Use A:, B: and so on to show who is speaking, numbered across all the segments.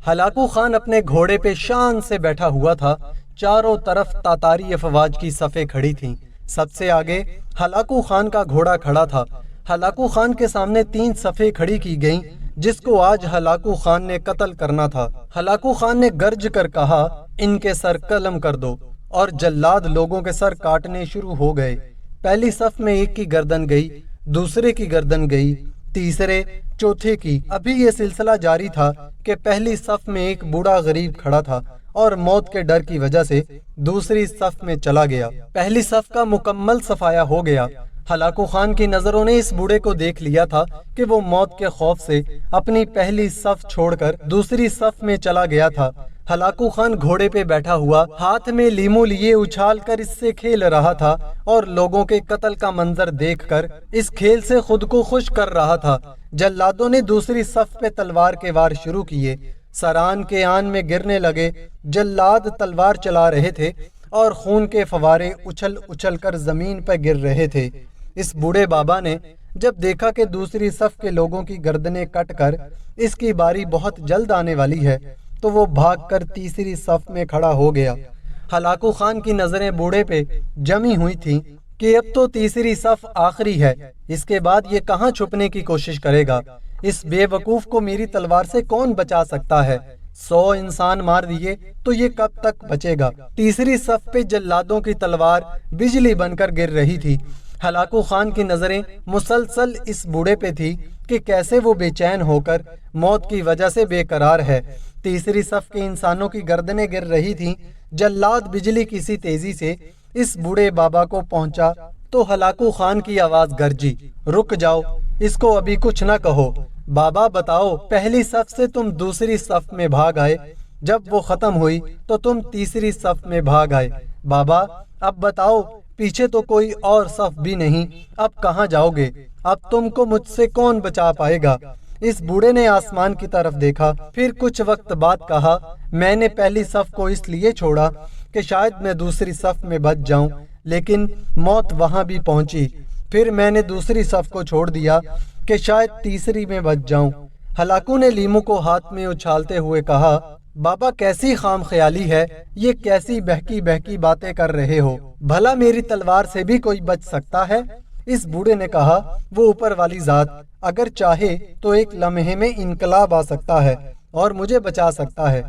A: Hulagu Khan اپنے گھوڑے پہ شان سے بیٹھا ہوا تھا۔ چاروں طرف تاتاری افواج کی صفیں کھڑی تھیں۔ سب سے آگے ہلاکو خان کا گھوڑا کھڑا تھا۔ ہلاکو خان کے سامنے 3 صفیں کھڑی کی گئیں جس کو آج ہلاکو خان نے قتل کرنا تھا۔ ہلاکو خان نے گرج کر کہا، ان کے سر قلم کر دو، اور جلاد لوگوں کے سر کاٹنے شروع ہو گئے۔ پہلی صف میں ایک کی گردن گئی، دوسرے کی گردن گئی، تیسرے، چوتھے کی۔ ابھی یہ سلسلہ جاری تھا کہ پہلی صف میں ایک بوڑھا غریب کھڑا تھا اور موت کے ڈر کی وجہ سے دوسری صف میں چلا گیا۔ پہلی صف کا مکمل صفایا ہو گیا۔ ہلاکو خان کی نظروں نے اس بوڑھے کو دیکھ لیا تھا کہ وہ موت کے خوف سے اپنی پہلی صف چھوڑ کر دوسری صف میں چلا گیا تھا۔ ہلاکو خان گھوڑے پہ بیٹھا ہوا ہاتھ میں لیمو لیے اچھال کر اس سے کھیل رہا تھا اور لوگوں کے قتل کا منظر دیکھ کر اس کھیل سے خود کو خوش کر رہا تھا۔ جلادوں نے دوسری صف پہ تلوار کے وار شروع کیے۔ سران کے آن میں گرنے لگے۔ جلاد تلوار چلا رہے تھے اور خون کے فوارے اچھل اچھل کر زمین پہ گر رہے تھے۔ اس بوڑھے بابا نے جب دیکھا کہ دوسری صف کے لوگوں کی گردنیں کٹ کر اس کی باری بہت جلد آنے والی ہے تو وہ بھاگ کر تیسری صف میں کھڑا ہو گیا۔ ہلاکو خان کی نظریں بوڑھے پہ جمی ہوئی تھیں کہ اب تو تیسری صف آخری ہے، اس کے بعد یہ کہاں چھپنے کی کوشش کرے گا؟ اس بے وقوف کو میری تلوار سے کون بچا سکتا ہے؟ 100 انسان مار دیے تو یہ کب تک بچے گا؟ تیسری صف پہ جلادوں کی تلوار بجلی بن کر گر رہی تھی۔ ہلاکو خان کی نظریں مسلسل اس بوڑھے پہ تھی کہ کیسے وہ بے چین ہو کر موت کی وجہ سے بے قرار ہے۔ تیسری صف کے انسانوں کی گردنیں گر رہی تھیں۔ جلاد بجلی کی سی تیزی سے اس بوڑھے بابا کو پہنچا تو ہلاکو خان کی آواز گرجی، رک جاؤ، اس کو ابھی کچھ نہ کہو۔ بابا بتاؤ، پہلی صف سے تم دوسری صف میں بھاگ آئے، جب وہ ختم ہوئی تو تم تیسری صف میں بھاگ آئے۔ بابا اب بتاؤ، پیچھے تو کوئی اور صف بھی نہیں، اب کہاں جاؤ گے؟ اب تم کو مجھ سے کون بچا پائے گا؟ اس بوڑھے نے آسمان کی طرف دیکھا، پھر کچھ وقت بعد کہا، میں نے پہلی صف کو اس لیے چھوڑا کہ شاید میں دوسری صف میں بچ جاؤں، لیکن موت وہاں بھی پہنچی۔ پھر میں نے دوسری صف کو چھوڑ دیا کہ شاید تیسری میں بچ جاؤں۔ ہلاکو نے لیمو کو ہاتھ میں اچھالتے ہوئے کہا، بابا کیسی خام خیالی ہے، یہ کیسی بہکی بہکی باتیں کر رہے ہو؟ بھلا میری تلوار سے بھی کوئی بچ سکتا ہے؟ اس بوڑھے نے کہا، وہ اوپر والی ذات اگر چاہے تو ایک لمحے میں انقلاب آ سکتا ہے اور مجھے بچا سکتا ہے۔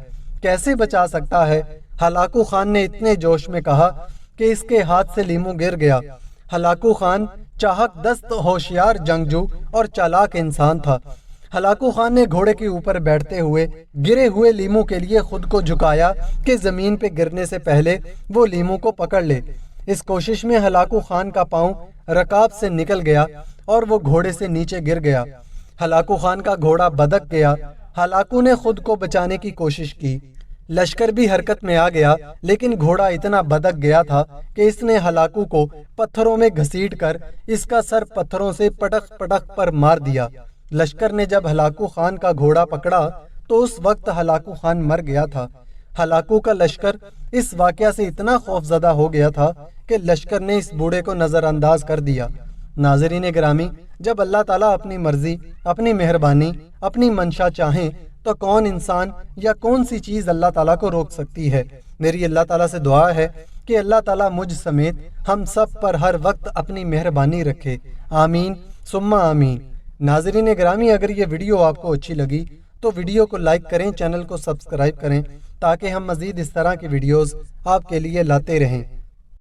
A: کیسے بچا سکتا ہے؟ ہلاکو خان نے اتنے جوش میں کہا کہ اس کے ہاتھ سے لیمو گر گیا۔ ہلاکو خان چاہک دست، ہوشیار جنگجو اور چالاک انسان تھا۔ ہلاکو خان نے گھوڑے کے اوپر بیٹھتے ہوئے گرے ہوئے لیمو کے لیے خود کو جھکایا کہ زمین پہ گرنے سے پہلے وہ لیمو کو پکڑ لے۔ اس کوشش میں ہلاکو خان کا پاؤں رکاب سے نکل گیا اور وہ گھوڑے سے نیچے گر گیا۔ ہلاکو خان کا گھوڑا بدک گیا۔ ہلاکو نے خود کو بچانے کی کوشش کی۔ لشکر بھی حرکت میں آ گیا، لیکن گھوڑا اتنا بدک گیا تھا کہ اس نے ہلاکو کو پتھروں میں گھسیٹ کر اس کا سر پتھروں سے پٹک پٹک پر مار دیا۔ لشکر نے جب ہلاکو خان کا گھوڑا پکڑا تو اس وقت ہلاکو خان مر گیا تھا۔ ہلاکو کا لشکر اس واقعہ سے اتنا خوف زدہ ہو گیا تھا کہ لشکر نے اس بوڑھے کو نظر انداز کر دیا۔ ناظرین گرامی، جب اللہ تعالیٰ اپنی مرضی، اپنی مہربانی، اپنی منشا چاہیں تو کون انسان یا کون سی چیز اللہ تعالیٰ کو روک سکتی ہے؟ میری اللہ تعالیٰ سے دعا ہے کہ اللہ تعالیٰ مجھ سمیت ہم سب پر ہر وقت اپنی مہربانی رکھے، آمین ثم آمین۔ ناظرین گرامی، اگر یہ ویڈیو آپ کو اچھی لگی تو ویڈیو کو لائک کریں، چینل کو سبسکرائب کریں تاکہ ہم مزید اس طرح کی ویڈیوز آپ کے لیے لاتے رہیں۔